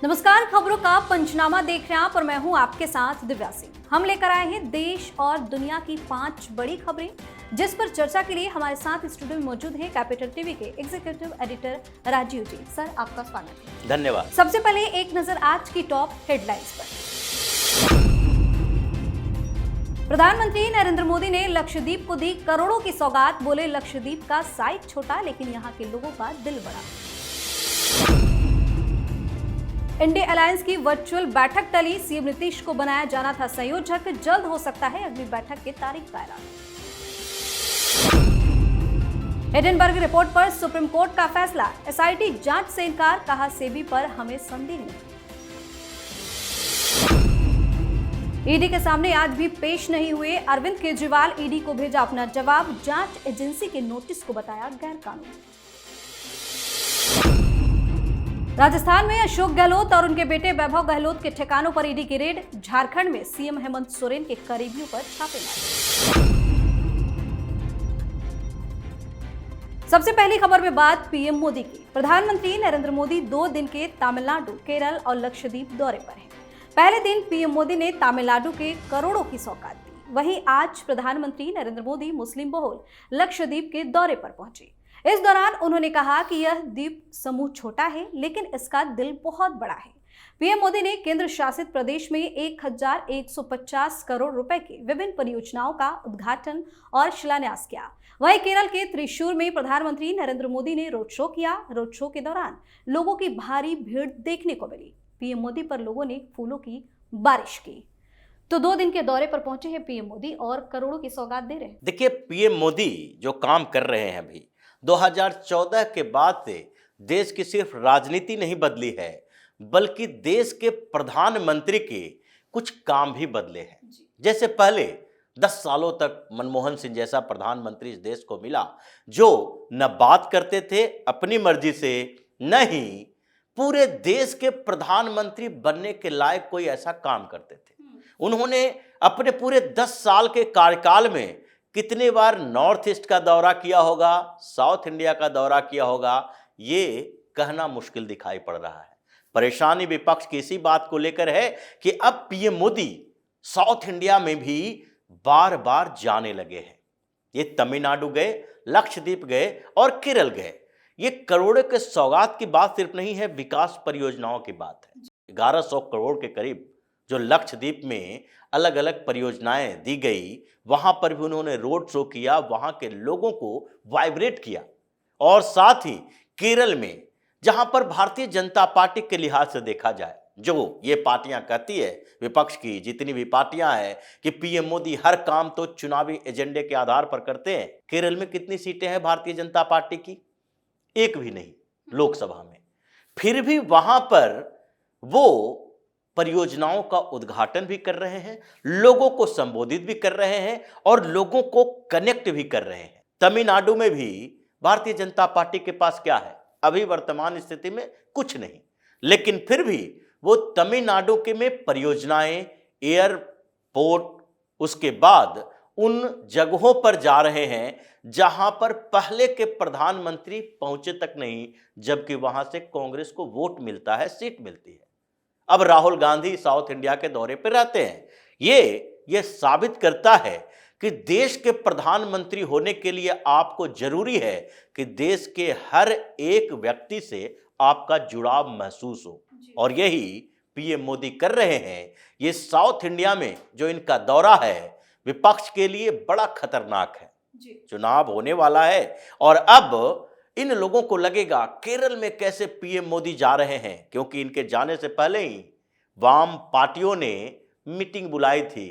नमस्कार, खबरों का पंचनामा देख रहे हैं आप और मैं हूं आपके साथ दिव्या सिंह। हम लेकर आए हैं देश और दुनिया की 5 बड़ी खबरें, जिस पर चर्चा के लिए हमारे साथ स्टूडियो में मौजूद हैं कैपिटल टीवी के एग्जीक्यूटिव एडिटर राजीव जी। सर, आपका स्वागत है। धन्यवाद। सबसे पहले एक नजर आज की टॉप हेडलाइंस पर। प्रधानमंत्री नरेंद्र मोदी ने लक्षद्वीप को दी करोड़ों की सौगात। बोले, लक्षद्वीप का साइज छोटा लेकिन यहाँ के लोगों का दिल बड़ा। इंडिया अलायंस की वर्चुअल बैठक टली। सीएम नीतीश को बनाया जाना था संयोजक। जल्द हो सकता है अगली बैठक की तारीख का ऐलान। हिडेनबर्ग रिपोर्ट पर सुप्रीम कोर्ट का फैसला। एसआईटी जांच से इनकार। कहा, सेबी पर हमें संदेह नहीं। ईडी के सामने आज भी पेश नहीं हुए अरविंद केजरीवाल। ईडी को भेजा अपना जवाब। जांच एजेंसी के नोटिस को बताया गैर कानूनी। राजस्थान में अशोक गहलोत और उनके बेटे वैभव गहलोत के ठिकानों पर ईडी की रेड। झारखंड में सीएम हेमंत सोरेन के करीबियों पर छापेमारी। सबसे पहली खबर में बात पीएम मोदी की। प्रधानमंत्री नरेंद्र मोदी 2 दिन के तमिलनाडु, केरल और लक्षद्वीप दौरे पर हैं। पहले दिन पीएम मोदी ने तमिलनाडु के करोड़ों की सौगात दी। वहीं आज प्रधानमंत्री नरेंद्र मोदी मुस्लिम बहुल लक्षद्वीप के दौरे पर पहुंचे। इस दौरान उन्होंने कहा कि यह द्वीप समूह छोटा है लेकिन इसका दिल बहुत बड़ा है। पीएम मोदी ने केंद्र शासित प्रदेश में 1150 करोड़ रुपए की विभिन्न परियोजनाओं का उद्घाटन और शिलान्यास किया। वहीं केरल के त्रिशूर में प्रधानमंत्री नरेंद्र मोदी ने रोड शो किया। रोड शो के दौरान लोगों की भारी भीड़ देखने को मिली। पीएम मोदी पर लोगों ने फूलों की बारिश की। तो 2 दिन के दौरे पर पहुंचे हैं पीएम मोदी और करोड़ों की सौगात दे रहे हैं। देखिए, पीएम मोदी जो काम कर रहे हैं अभी 2014 के बाद से देश की सिर्फ राजनीति नहीं बदली है, बल्कि देश के प्रधानमंत्री के कुछ काम भी बदले हैं। जैसे पहले 10 सालों तक मनमोहन सिंह जैसा प्रधानमंत्री इस देश को मिला, जो न बात करते थे अपनी मर्जी से, न ही पूरे देश के प्रधानमंत्री बनने के लायक कोई ऐसा काम करते थे। उन्होंने अपने पूरे 10 साल के कार्यकाल में कितने बार नॉर्थ ईस्ट का दौरा किया होगा, साउथ इंडिया का दौरा किया होगा, ये कहना मुश्किल दिखाई पड़ रहा है। परेशानी विपक्ष की इसी बात को लेकर है कि अब पीएम मोदी साउथ इंडिया में भी बार बार जाने लगे हैं। ये तमिलनाडु गए, लक्षद्वीप गए और केरल गए। ये करोड़ों के सौगात की बात सिर्फ नहीं है, विकास परियोजनाओं की बात है। 1100 करोड़ के करीब जो लक्षद्वीप में अलग अलग परियोजनाएं दी गई, वहां पर भी उन्होंने रोड शो किया, वहां के लोगों को वाइब्रेट किया। और साथ ही केरल में, जहां पर भारतीय जनता पार्टी के लिहाज से देखा जाए, जो ये पार्टियां कहती है, विपक्ष की जितनी भी पार्टियां हैं कि पीएम मोदी हर काम तो चुनावी एजेंडे के आधार पर करते हैं। केरल में कितनी सीटें हैं भारतीय जनता पार्टी की? एक भी नहीं लोकसभा में। फिर भी वहां पर वो परियोजनाओं का उद्घाटन भी कर रहे हैं, लोगों को संबोधित भी कर रहे हैं और लोगों को कनेक्ट भी कर रहे हैं। तमिलनाडु में भी भारतीय जनता पार्टी के पास क्या है? अभी वर्तमान स्थिति में कुछ नहीं, लेकिन फिर भी वो तमिलनाडु के में परियोजनाएं, एयरपोर्ट, उसके बाद उन जगहों पर जा रहे हैं जहां पर पहले के प्रधानमंत्री पहुंचे तक नहीं, जबकि वहां से कांग्रेस को वोट मिलता है, सीट मिलती है। अब राहुल गांधी साउथ इंडिया के दौरे पर रहते हैं। ये साबित करता है कि देश के प्रधानमंत्री होने के लिए आपको जरूरी है कि देश के हर एक व्यक्ति से आपका जुड़ाव महसूस हो, और यही पीएम मोदी कर रहे हैं। ये साउथ इंडिया में जो इनका दौरा है, विपक्ष के लिए बड़ा खतरनाक है। चुनाव होने वाला है और अब इन लोगों को लगेगा केरल में कैसे पीएम मोदी जा रहे हैं, क्योंकि इनके जाने से पहले ही वाम पार्टियों ने मीटिंग बुलाई थी।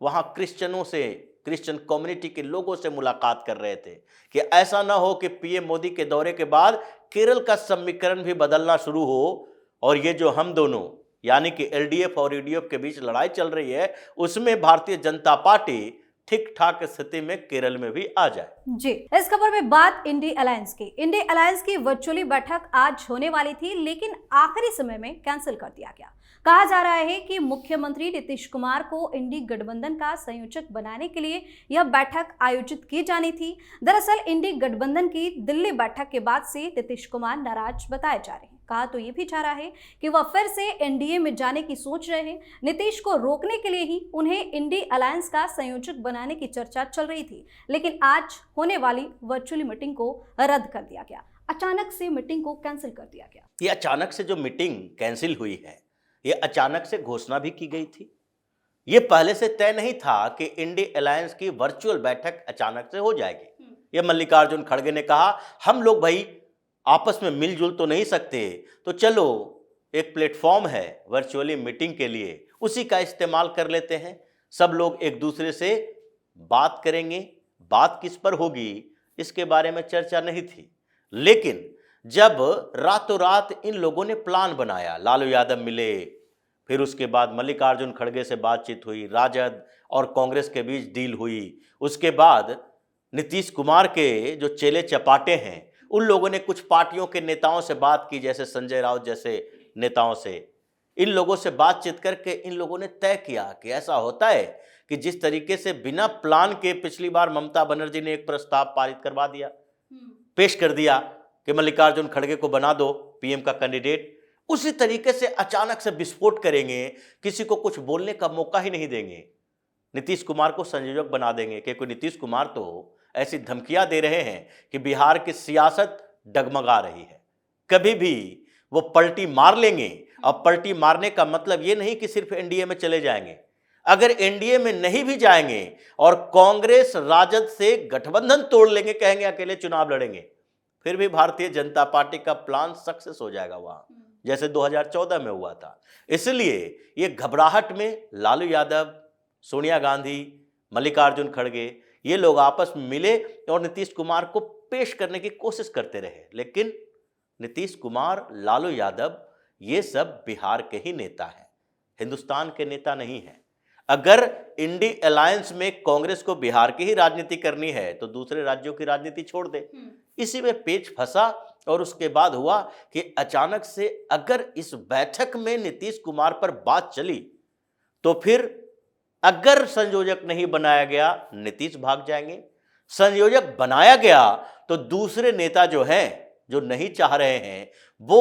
वहां क्रिश्चियन कम्युनिटी के लोगों से मुलाकात कर रहे थे कि ऐसा ना हो कि पीएम मोदी के दौरे के बाद केरल का समीकरण भी बदलना शुरू हो और ये जो हम दोनों यानी कि एलडीएफ और यूडीएफ के बीच लड़ाई चल रही है, उसमें भारतीय जनता पार्टी ठीक ठाक स्थिति में केरल में भी आ जाए। जी, इस खबर में बात इंडिया अलायंस की। इंडिया अलायंस की वर्चुअली बैठक आज होने वाली थी, लेकिन आखिरी समय में कैंसिल कर दिया गया। कहा जा रहा है कि मुख्यमंत्री नीतीश कुमार को इंडी गठबंधन का संयोजक बनाने के लिए यह बैठक आयोजित की जानी थी। दरअसल इंडी गठबंधन की दिल्ली बैठक के बाद से नीतीश कुमार नाराज बताए जा रहे हैं। कहा तो ये भी जा रहा है कि वह फिर से एनडीए में जाने की सोच रहे हैं। नीतीश को रोकने के लिए ही उन्हें इंडी अलायंस का संयोजक बनाने की चर्चा चल रही थी, लेकिन आज होने वाली वर्चुअली मीटिंग को रद्द कर दिया गया। अचानक से मीटिंग को कैंसिल कर दिया गया। ये अचानक से जो मीटिंग कैंसिल हुई है, ये अचानक से घोषणा भी की गई थी। ये पहले से तय नहीं था कि इंडी अलायंस की वर्चुअल बैठक अचानक से हो जाएगी। ये मल्लिकार्जुन खड़गे ने कहा, हम लोग भाई आपस में मिलजुल तो नहीं सकते, तो चलो एक प्लेटफॉर्म है वर्चुअली मीटिंग के लिए, उसी का इस्तेमाल कर लेते हैं। सब लोग एक दूसरे से बात करेंगे। बात किस पर होगी इसके बारे में चर्चा नहीं थी, लेकिन जब रातों रात इन लोगों ने प्लान बनाया, लालू यादव मिले, फिर उसके बाद मल्लिकार्जुन खड़गे से बातचीत हुई, राजद और कांग्रेस के बीच डील हुई, उसके बाद नीतीश कुमार के जो चेले चपाटे हैं उन लोगों ने कुछ पार्टियों के नेताओं से बात की, जैसे संजय राउत जैसे नेताओं से। इन लोगों से बातचीत करके इन लोगों ने तय किया कि ऐसा होता है कि जिस तरीके से बिना प्लान के पिछली बार ममता बनर्जी ने एक प्रस्ताव पारित करवा दिया, पेश कर दिया कि मल्लिकार्जुन खड़गे को बना दो पीएम का कैंडिडेट, उसी तरीके से अचानक से विस्फोट करेंगे, किसी को कुछ बोलने का मौका ही नहीं देंगे, नीतीश कुमार को संयोजक बना देंगे। क्योंकि नीतीश कुमार तो ऐसी धमकियां दे रहे हैं कि बिहार की सियासत डगमगा रही है, कभी भी वो पलटी मार लेंगे। अब पलटी मारने का मतलब ये नहीं कि सिर्फ एनडीए में चले जाएंगे, अगर एनडीए में नहीं भी जाएंगे और कांग्रेस राजद से गठबंधन तोड़ लेंगे, कहेंगे अकेले चुनाव लड़ेंगे, फिर भी भारतीय जनता पार्टी का प्लान सक्सेस हो जाएगा वहां, जैसे 2014 में हुआ था। इसलिए ये घबराहट में लालू यादव, सोनिया गांधी, मल्लिकार्जुन खड़गे, ये लोग आपस में मिले और नीतीश कुमार को पेश करने की कोशिश करते रहे। लेकिन नीतीश कुमार, लालू यादव, ये सब बिहार के ही नेता हैं, हिंदुस्तान के नेता नहीं हैं। अगर इंडी अलायंस में कांग्रेस को बिहार की ही राजनीति करनी है तो दूसरे राज्यों की राजनीति छोड़ दे। इसी में पेच फंसा और उसके बाद हुआ कि अचानक से अगर इस बैठक में नीतीश कुमार पर बात चली तो फिर अगर संयोजक नहीं बनाया गया नीतीश भाग जाएंगे, संयोजक बनाया गया तो दूसरे नेता जो हैं, जो नहीं चाह रहे हैं, वो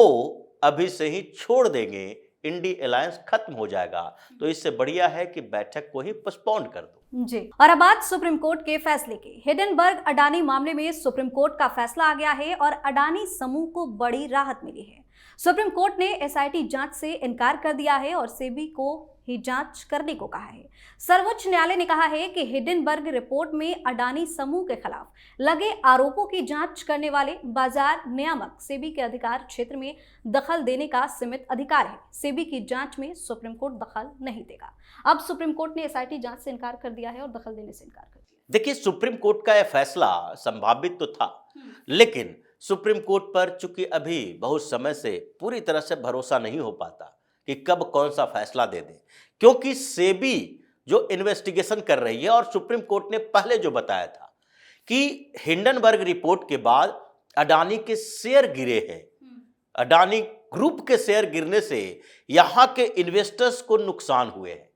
अभी से ही छोड़ देंगे, इंडी अलायंस खत्म हो जाएगा। तो इससे बढ़िया है कि बैठक को ही पोस्टपोन कर दो। जी, और अब बात सुप्रीम कोर्ट के फैसले की। हिडेनबर्ग अडानी मामले में सुप्रीम कोर्ट का फैसला आ गया है और अडानी समूह को बड़ी राहत मिली है। सुप्रीम कोर्ट ने एसआईटी जांच से इनकार कर दिया है और सेबी को ही जांच करने को कहा है। सर्वोच्च न्यायालय ने कहा है कि हिडेनबर्ग रिपोर्ट में अडानी समूह के खिलाफ लगे आरोपों की जांच करने वाले बाजार नियामक सेबी के अधिकार क्षेत्र में दखल देने का सीमित अधिकार है। सेबी की जांच में सुप्रीम कोर्ट दखल नहीं देगा। अब सुप्रीम कोर्ट ने एसआईटी जांच से इनकार कर दिया है और दखल देने से इनकार कर दिया। देखिए, सुप्रीम कोर्ट का यह फैसला संभावित तो था, लेकिन सुप्रीम कोर्ट पर चूंकि अभी बहुत समय से पूरी तरह से भरोसा नहीं हो पाता कि कब कौन सा फैसला दे दे, क्योंकि सेबी जो इन्वेस्टिगेशन कर रही है और सुप्रीम कोर्ट ने पहले जो बताया था कि हिंडनबर्ग रिपोर्ट के बाद अडानी के शेयर गिरे हैं, अडानी ग्रुप के शेयर गिरने से यहां के इन्वेस्टर्स को नुकसान हुए हैं।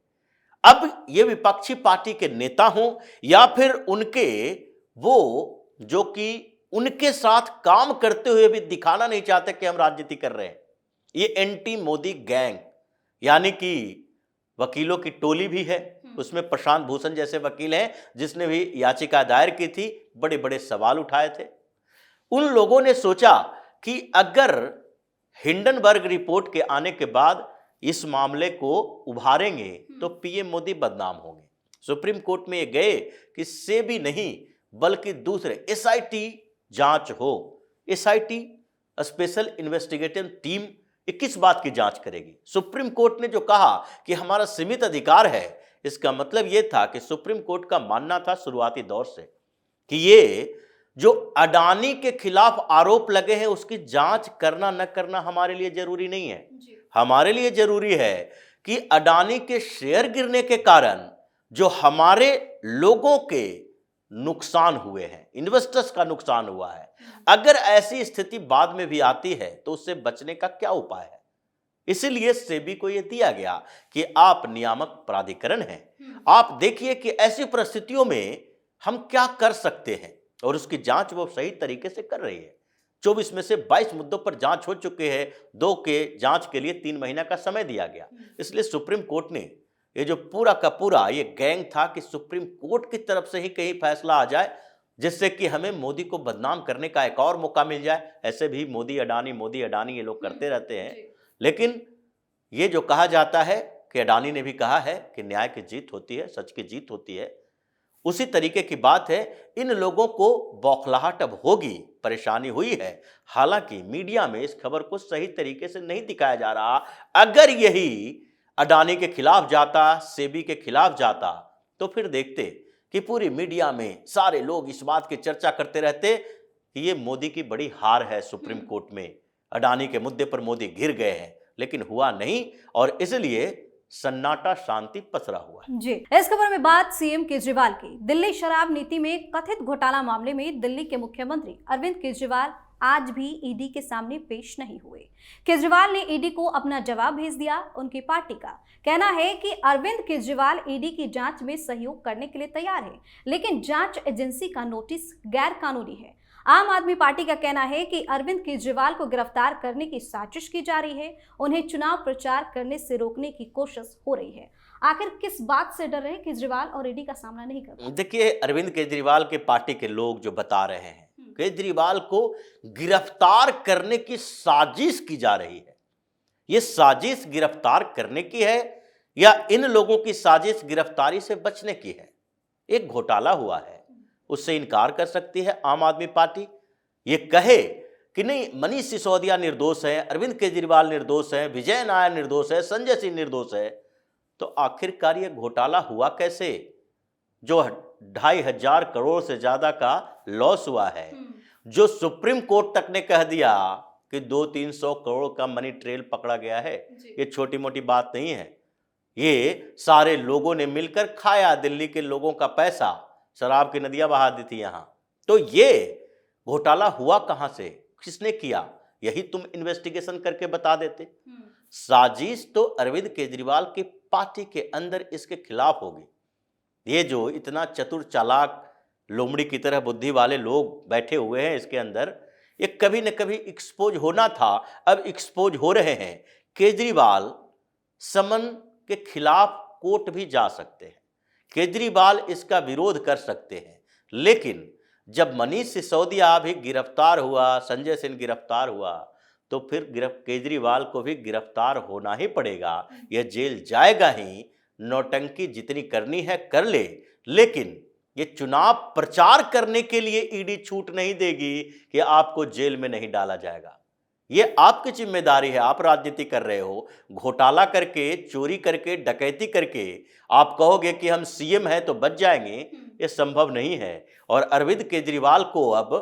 अब ये विपक्षी पार्टी के नेता हों या फिर उनके वो जो कि उनके साथ काम करते हुए भी दिखाना नहीं चाहते कि हम राजनीति कर रहे हैं, ये एंटी मोदी गैंग यानी कि वकीलों की टोली भी है, उसमें प्रशांत भूषण जैसे वकील हैं जिसने भी याचिका दायर की थी, बड़े बड़े सवाल उठाए थे। उन लोगों ने सोचा कि अगर हिंडनबर्ग रिपोर्ट के आने के बाद इस मामले को उभारेंगे तो पीएम मोदी बदनाम होंगे। सुप्रीम कोर्ट में ये गए कि सेबी नहीं बल्कि दूसरे एसआईटी जांच हो। एसआईटी स्पेशल इन्वेस्टिगेटिव टीम किस बात की जांच करेगी? सुप्रीम कोर्ट ने जो कहा कि हमारा सीमित अधिकार है, इसका मतलब यह था कि सुप्रीम कोर्ट का मानना था शुरुआती दौर से कि ये जो अडानी के खिलाफ आरोप लगे हैं उसकी जांच करना न करना हमारे लिए जरूरी नहीं है। हमारे लिए जरूरी है कि अडानी के शेयर गिरने के कारण जो हमारे लोगों के नुकसान हुए हैं, इन्वेस्टर्स का नुकसान हुआ है, अगर ऐसी स्थिति बाद में भी आती है तो उससे बचने का क्या उपाय है। इसीलिए सेबी को यह दिया गया कि आप नियामक प्राधिकरण हैं, आप देखिए कि ऐसी परिस्थितियों में हम क्या कर सकते हैं और उसकी जांच वो सही तरीके से कर रही है। 24 में से 22 मुद्दों पर जांच हो चुके हैं, 2 के जांच के लिए 3 महीना का समय दिया गया। इसलिए सुप्रीम कोर्ट ने ये जो पूरा का पूरा ये गैंग था कि सुप्रीम कोर्ट की तरफ से ही कहीं फैसला आ जाए जिससे कि हमें मोदी को बदनाम करने का एक और मौका मिल जाए। ऐसे भी मोदी अडानी ये लोग करते रहते हैं, लेकिन ये जो कहा जाता है कि अडानी ने भी कहा है कि न्याय की जीत होती है, सच की जीत होती है, उसी तरीके की बात है। इन लोगों को बौखलाहट अब होगी, परेशानी हुई है। हालांकि मीडिया में इस खबर को सही तरीके से नहीं दिखाया जा रहा। अगर यही अडानी के खिलाफ जाता, सेबी के खिलाफ जाता, तो फिर देखते कि पूरी मीडिया में सारे लोग इस बात की चर्चा करते रहते कि ये मोदी की बड़ी हार है सुप्रीम कोर्ट में, अडानी के मुद्दे पर मोदी घिर गए हैं। लेकिन हुआ नहीं और इसलिए सन्नाटा, शांति पसरा हुआ है। जी, इस खबर में बात सीएम केजरीवाल की। दिल्ली शराब नीति में कथित घोटाला मामले में दिल्ली के मुख्यमंत्री अरविंद केजरीवाल आज भी ईडी के सामने पेश नहीं हुए। केजरीवाल ने ईडी को अपना जवाब भेज दिया। उनकी पार्टी का कहना है कि अरविंद केजरीवाल ईडी की जांच में सहयोग करने के लिए तैयार है, लेकिन जांच एजेंसी का नोटिस गैर कानूनी है। आम आदमी पार्टी का कहना है कि अरविंद केजरीवाल को गिरफ्तार करने की साजिश की जा रही है, उन्हें चुनाव प्रचार करने से रोकने की कोशिश हो रही है। आखिर किस बात से डर रहे केजरीवाल और ईडी का सामना नहीं कर रहे? देखिए, अरविंद केजरीवाल के पार्टी के लोग जो बता रहे हैं केजरीवाल को गिरफ्तार करने की साजिश की जा रही है। यह साजिश गिरफ्तार करने की है या इन लोगों की साजिश गिरफ्तारी से बचने की है? एक घोटाला हुआ है, उससे इनकार कर सकती है आम आदमी पार्टी? ये कहे कि नहीं, मनीष सिसोदिया निर्दोष है, अरविंद केजरीवाल निर्दोष है, विजय नायर निर्दोष है, संजय सिंह निर्दोष है, तो आखिरकार ये घोटाला हुआ कैसे जो 2,500 करोड़ से ज्यादा का लॉस हुआ है, जो सुप्रीम कोर्ट तक ने कह दिया कि 200-300 करोड़ का मनी ट्रेल पकड़ा गया है। ये छोटी मोटी बात नहीं है, ये सारे लोगों ने मिलकर खाया, दिल्ली के लोगों का पैसा, शराब की नदियां बहा दी थी यहां। तो ये घोटाला हुआ कहां से, किसने किया, यही तुम इन्वेस्टिगेशन करके बता देते। साजिश तो अरविंद केजरीवाल की पार्टी के अंदर इसके खिलाफ होगी। ये जो इतना चतुर चालाक लोमड़ी की तरह बुद्धि वाले लोग बैठे हुए हैं इसके अंदर, ये कभी न कभी एक्सपोज होना था, अब एक्सपोज हो रहे हैं। केजरीवाल समन के खिलाफ कोर्ट भी जा सकते हैं, केजरीवाल इसका विरोध कर सकते हैं, लेकिन जब मनीष सिसोदिया भी गिरफ्तार हुआ, संजय सिंह गिरफ्तार हुआ, तो फिर केजरीवाल को भी गिरफ्तार होना ही पड़ेगा। यह जेल जाएगा ही, नौटंकी जितनी करनी है कर ले, लेकिन ये चुनाव प्रचार करने के लिए ईडी छूट नहीं देगी कि आपको जेल में नहीं डाला जाएगा। ये आपकी जिम्मेदारी है, आप राजनीति कर रहे हो, घोटाला करके, चोरी करके, डकैती करके आप कहोगे कि हम सीएम हैं तो बच जाएंगे, ये संभव नहीं है। और अरविंद केजरीवाल को अब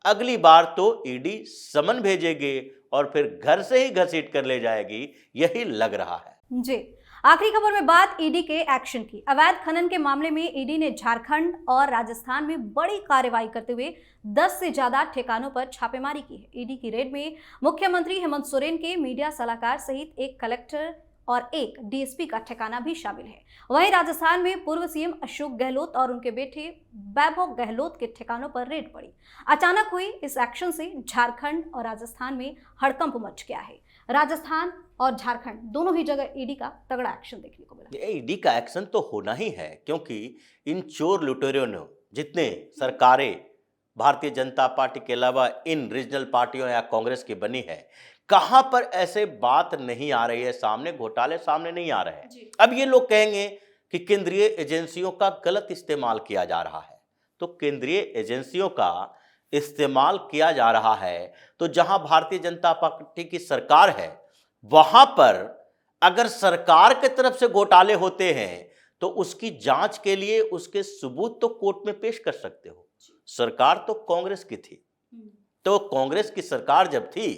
अगली बार तो ईडी समन भेजेगी और फिर घर से ही घसीट कर ले जाएगी, यही लग रहा है। जी, आखिरी खबर में बात ईडी के एक्शन की। अवैध खनन के मामले में ईडी ने झारखंड और राजस्थान में बड़ी कार्रवाई करते हुए 10 से ज्यादा ठिकानों पर छापेमारी की है। ईडी की रेड में मुख्यमंत्री हेमंत सोरेन के मीडिया सलाहकार सहित एक कलेक्टर और एक डीएसपी का ठिकाना भी शामिल है। वहीं राजस्थान में पूर्व सीएम अशोक गहलोत और उनके बेटे वैभव गहलोत के ठिकानों पर रेड पड़ी। अचानक हुई इस एक्शन से झारखंड और राजस्थान में हड़कंप मच गया है। राजस्थान और झारखंड दोनों ही जगह ईडी का तगड़ा एक्शन देखने को मिला। ईडी का एक्शन तो होना ही है, क्योंकि इन चोर लुटेरों ने जितने सरकारें भारतीय जनता पार्टी के अलावा इन रीजनल पार्टियों या कांग्रेस की बनी है, कहां पर ऐसे बात नहीं आ रही है सामने, घोटाले सामने नहीं आ रहे हैं। अब ये लोग कहेंगे कि केंद्रीय एजेंसियों का गलत इस्तेमाल किया जा रहा है, तो केंद्रीय एजेंसियों का इस्तेमाल किया जा रहा है तो जहां भारतीय जनता पार्टी की सरकार है वहां पर अगर सरकार की तरफ से घोटाले होते हैं तो उसकी जांच के लिए उसके सबूत तो कोर्ट में पेश कर सकते हो। सरकार तो कांग्रेस की थी, तो कांग्रेस की सरकार जब थी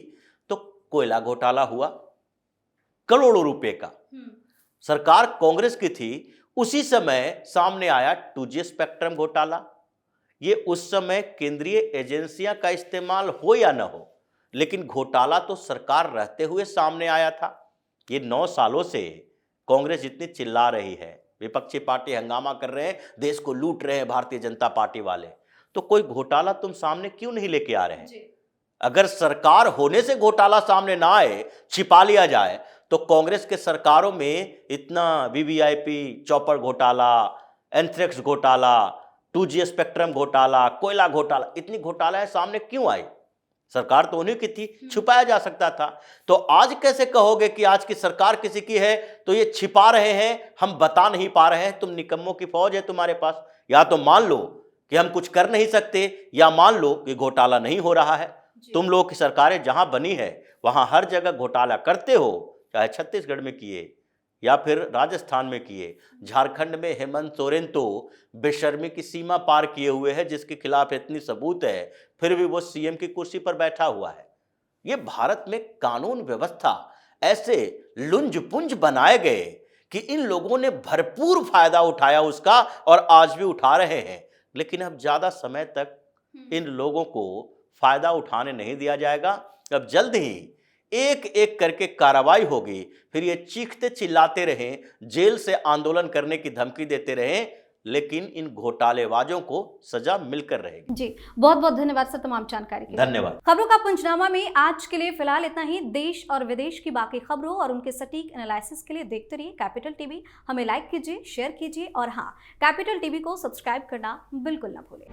तो कोयला घोटाला हुआ, करोड़ों रुपए का, सरकार कांग्रेस की थी। उसी समय सामने आया 2G स्पेक्ट्रम घोटाला। ये उस समय केंद्रीय एजेंसियां का इस्तेमाल हो या न हो, लेकिन घोटाला तो सरकार रहते हुए सामने आया था। ये 9 सालों से कांग्रेस जितनी चिल्ला रही है, विपक्षी पार्टी हंगामा कर रहे हैं, देश को लूट रहे हैं भारतीय जनता पार्टी वाले, तो कोई घोटाला तुम सामने क्यों नहीं लेके आ रहे हैं? अगर सरकार होने से घोटाला सामने ना आए, छिपा लिया जाए, तो कांग्रेस के सरकारों में इतना वीवीआईपी चॉपर घोटाला, एंथ्रेक्स घोटाला, 2G स्पेक्ट्रम घोटाला, कोयला घोटाला, इतनी घोटाला सामने क्यों आई? सरकार तो उन्हीं की थी, छुपाया जा सकता था। तो आज कैसे कहोगे कि आज की सरकार किसी की है तो ये छिपा रहे हैं, हम बता नहीं पा रहे हैं? तुम निकम्मों की फौज है तुम्हारे पास। या तो मान लो कि हम कुछ कर नहीं सकते, या मान लो कि घोटाला नहीं हो रहा है। तुम लोगों की सरकारें जहां बनी है वहां हर जगह घोटाला करते हो, चाहे छत्तीसगढ़ में किए या फिर राजस्थान में किए। झारखंड में हेमंत सोरेन तो बेशर्मी की सीमा पार किए हुए है, जिसके खिलाफ इतनी सबूत है, फिर भी वो सीएम की कुर्सी पर बैठा हुआ है। ये भारत में कानून व्यवस्था ऐसे लुंज पुंज बनाए गए कि इन लोगों ने भरपूर फायदा उठाया उसका, और आज भी उठा रहे हैं। लेकिन अब ज्यादा समय तक इन लोगों को फायदा उठाने नहीं दिया जाएगा। अब जल्द ही एक एक करके कार्रवाई होगी, फिर ये चीखते चिल्लाते रहें, जेल से आंदोलन करने की धमकी देते रहें, लेकिन इन घोटालेबाजों को सजा मिलकर रहेगी। जी, बहुत बहुत धन्यवाद सर तमाम जानकारी के लिए। धन्यवाद। खबरों का पंचनामा में आज के लिए फिलहाल इतना ही। देश और विदेश की बाकी खबरों और उनके सटीक एनालिसिस के लिए देखते रहिए कैपिटल टीवी। हमें लाइक कीजिए, शेयर कीजिए, और हाँ, कैपिटल टीवी को सब्सक्राइब करना बिल्कुल ना भूलें।